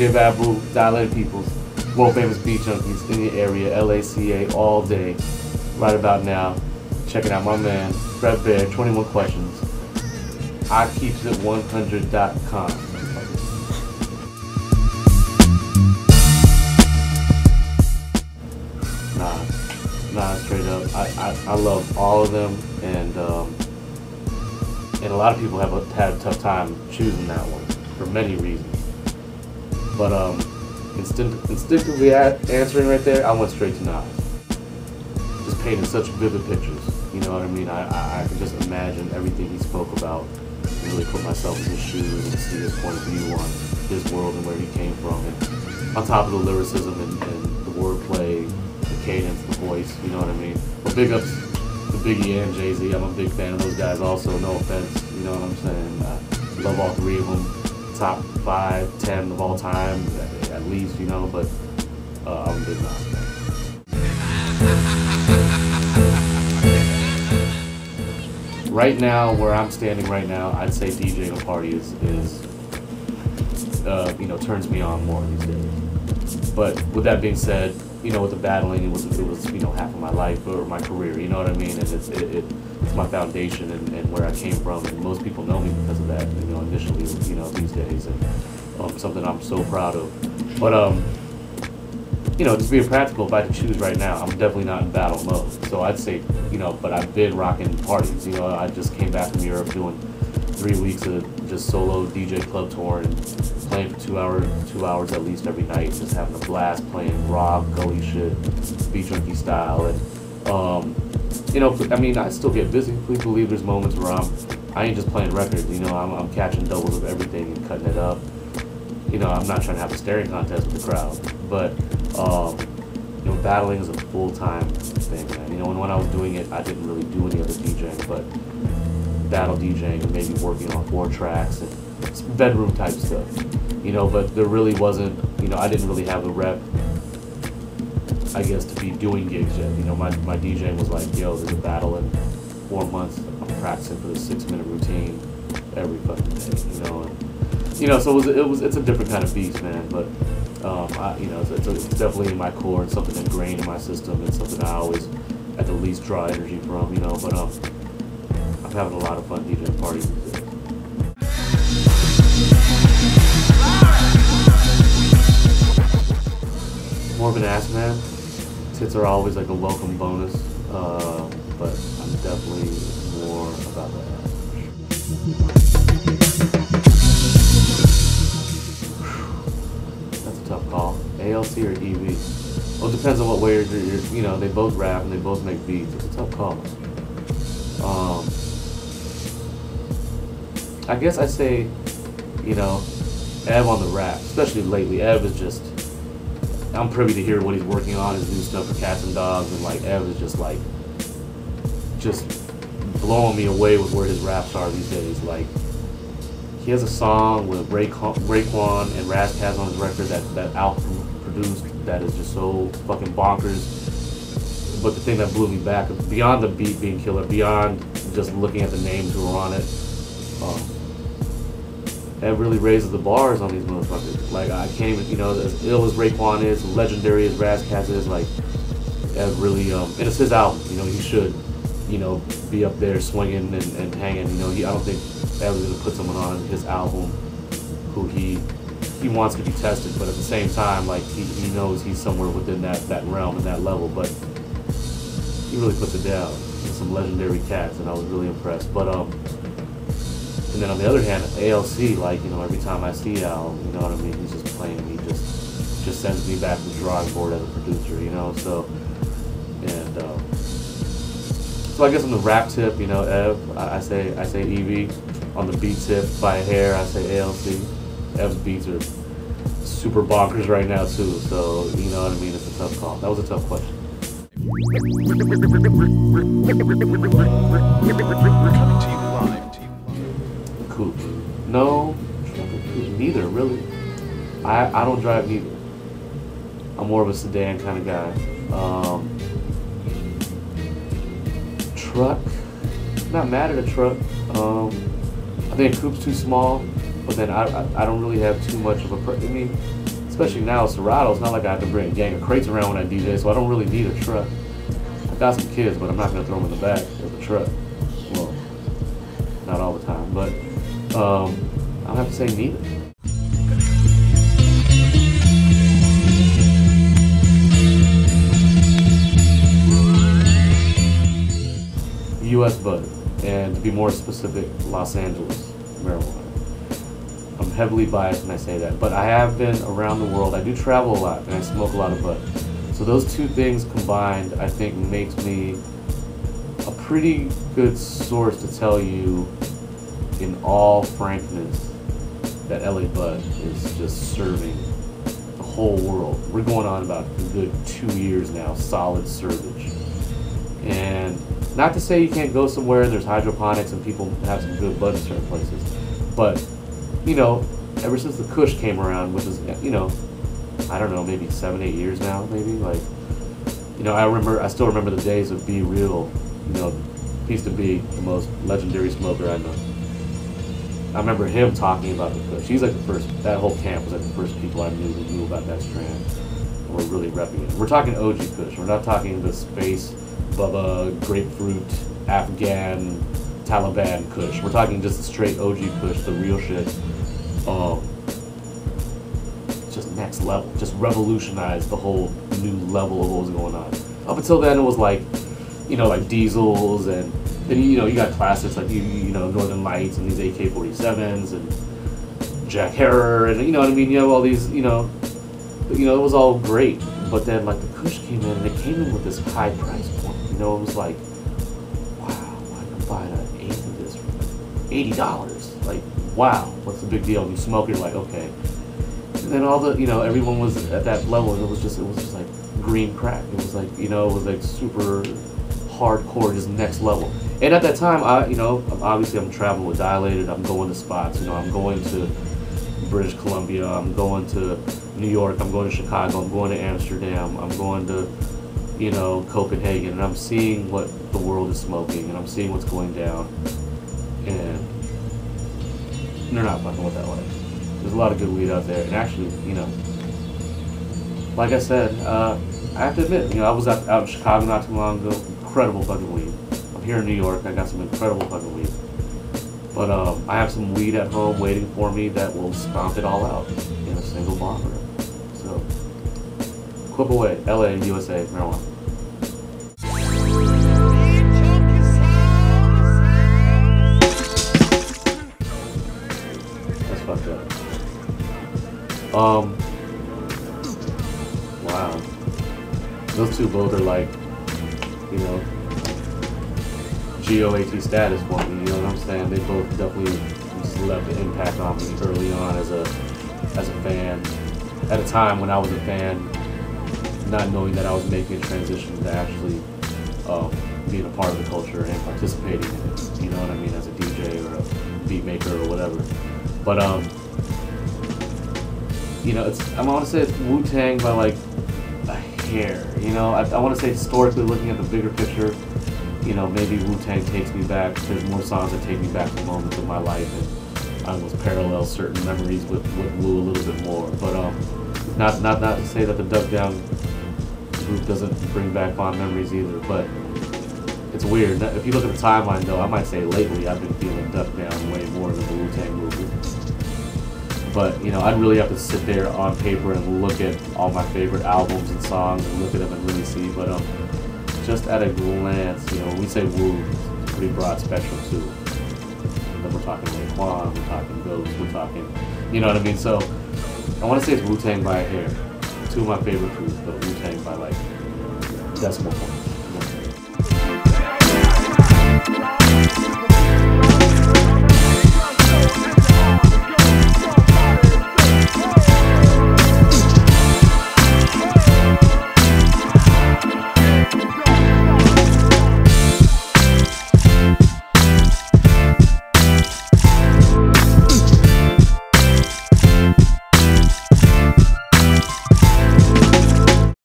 DJ Babu, Dilated Peoples, world famous beat junkies in the area, LACA all day. Right about now, checking out my man, Fred Bear, 21 Questions. IKeepsIt100.com. Nah, straight up. I love all of them, and a lot of people have had a tough time choosing that one for many reasons. But instinctively answering right there, I went straight to Nas. Just painting such vivid pictures. You know what I mean? I can just imagine everything he spoke about, and really put myself in his shoes and see his point of view on his world and where he came from. And on top of the lyricism and the wordplay, the cadence, the voice, you know what I mean? But big ups to Biggie and Jay-Z. I'm a big fan of those guys also, no offense, you know what I'm saying? I love all three of them. Top 5, 10 of all time, at least, you know, but I'm a big Nas fan. Right now, where I'm standing right now, I'd say DJing a party is you know, turns me on more these days. But with that being said, you know, with the battling, it was you know, half of my life or my career, you know what I mean? And it's my foundation and where I came from, and most people know me because of that, you know, initially, you know, these days, and something I'm so proud of. But you know, just being practical, if I had to choose right now, I'm definitely not in battle mode. So I'd say, you know, but I've been rocking parties. You know, I just came back from Europe doing 3 weeks of just solo DJ club tour and playing for 2 hours at least every night, just having a blast playing raw gully shit, beat junkie style. And you know, I mean, I still get busy. Please believe there's moments where I ain't just playing records. You know, I'm catching doubles of everything and cutting it up. You know, I'm not trying to have a staring contest with the crowd, but you know, battling is a full-time thing, man. You know, when I was doing it, I didn't really do any other DJing, but battle DJing and maybe working on 4 tracks and bedroom type stuff. You know, but there really wasn't, you know, I didn't really have a rep, I guess, to be doing gigs yet. You know, my DJing was like, yo, there's a battle in 4 months. I'm practicing for this 6-minute routine every fucking day, you know. And, you know, so it's a different kind of beast, man. But you know, it's definitely in my core and something ingrained in my system. It's something I always, at the least, draw energy from, you know. But I'm having a lot of fun DJing parties. More of an ass man. Tits are always like a welcome bonus, but I'm definitely more about that. That's a tough call. ALC or EV? Well, it depends on what way you're, you know, they both rap and they both make beats. It's a tough call. I guess I say, you know, Ev on the rap, especially lately. Ev is just, I'm privy to hear what he's working on, his new stuff for Cats and Dogs, and like Ev is just like, just blowing me away with where his raps are these days. Like, he has a song with Raekwon and Razzcazz on his record that Alpha produced that is just so fucking bonkers. But the thing that blew me back, beyond the beat being killer, beyond just looking at the names who are on it, Ev really raises the bars on these motherfuckers. Like, I can't even, you know, as ill as Raekwon is, legendary as Razzcazz is, like, Ev really, and it's his album, you know, he should, you know, be up there swinging and hanging, you know. I don't think Ev is gonna put someone on his album who he wants to be tested, but at the same time, like, he knows he's somewhere within that realm and that level, but he really puts it down with some legendary cats, and I was really impressed. But and then on the other hand, ALC, like, you know, every time I see Al, you know what I mean, he's just playing, he just sends me back to the drawing board as a producer, you know. So, and so I guess on the rap tip, you know, Ev, I say EV. On the beat tip, by a hair, I say ALC. Ev's beats are super bonkers right now too, so you know what I mean. It's a tough call. That was a tough question. Coming to you live. Coupe. No, neither really. I don't drive neither. I'm more of a sedan kind of guy. Truck. Not mad at a truck. I think a coupe's too small, but then I don't really have too much of a. I mean, especially now, Serato, it's not like I have to bring a gang of crates around when I DJ, so I don't really need a truck. I've got some kids, but I'm not going to throw them in the back of the truck. Well, not all the time, but I don't have to say neither. U.S. bud, and to be more specific, Los Angeles marijuana. I'm heavily biased when I say that, but I have been around the world. I do travel a lot, and I smoke a lot of bud. So those two things combined, I think, makes me a pretty good source to tell you, in all frankness, that LA Bud is just serving the whole world. We're going on about a good 2 years now, solid servage. And not to say you can't go somewhere and there's hydroponics and people have some good bud in certain places, but, you know, ever since the Kush came around, which is, you know, I don't know, maybe 7-8 years now, maybe, like, you know, I still remember the days of Be Real, you know, Peace to Be, the most legendary smoker I know. I remember him talking about the Kush. He's like the first, that whole camp was like the first people I knew who knew about that strand, and we're really repping it. We're talking OG Kush, we're not talking the space, Bubba, grapefruit, Afghan, Taliban Kush. We're talking just the straight OG Kush, the real shit. Just next level, just revolutionized the whole new level of what was going on. Up until then, it was like, you know, like Diesels, and then, you know, you got classics like, you know, Northern Lights and these AK-47s and Jack Herrer, and you know what I mean. You have all these, you know, it was all great. But then, like, the Kush came in, and it came in with this high price point. You know, it was like, wow, I can buy an eighth of this for $80. Like, wow, what's the big deal? You smoke, you're like, okay. And then all the, you know, everyone was at that level, and it was just like green crack. It was like, you know, it was like super hardcore, just next level. And at that time, you know, obviously I'm traveling with Dilated. I'm going to spots. You know, I'm going to British Columbia. I'm going to New York. I'm going to Chicago. I'm going to Amsterdam. I'm going to, you know, Copenhagen. And I'm seeing what the world is smoking, and I'm seeing what's going down. And they're not fucking with that life. There's a lot of good weed out there. And actually, you know, like I said, I have to admit, you know, I was out in Chicago not too long ago. Incredible fucking weed. I'm here in New York. I got some incredible fucking weed. But I have some weed at home waiting for me that will stomp it all out in a single bomber. So, clip away. LA, USA, marijuana. That's fucked up. Wow. Those two both are like, you know, GOAT status for me, you know what I'm saying? They both definitely just left an impact on me early on as a fan. At a time when I was a fan, not knowing that I was making a transition to actually being a part of the culture and participating in it, you know what I mean, as a DJ or a beat maker or whatever. But you know, I want to say it's Wu-Tang by like a hair, you know? I want to say historically, looking at the bigger picture, you know, maybe Wu-Tang takes me back. There's more songs that take me back to moments of my life, and I almost parallel certain memories with Wu a little bit more. But not to say that the Duck Down group doesn't bring back fond memories either. But it's weird. If you look at the timeline, though, I might say lately I've been feeling Duck Down way more than the Wu-Tang movie. But, you know, I'd really have to sit there on paper and look at all my favorite albums and songs and look at them and really see. But just at a glance, you know, when we say Wu, it's a pretty broad spectrum too. And then we're talking Raekwon, we're talking Ghost, we're talking, you know what I mean? So I want to say it's Wu-Tang by a hair. Two of my favorite groups, but Wu-Tang by like decimal points.